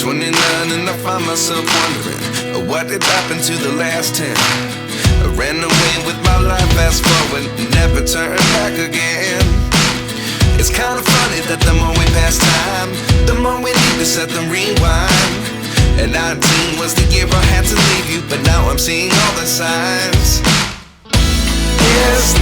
29 and I find myself wondering, what did happen to the last 10? I ran away with my life, fast forward, never turn back again. It's kinda funny that the more we pass time, the more we need to set them rewind. And 19 was the year I had to leave you, but now I'm seeing all the signs. Is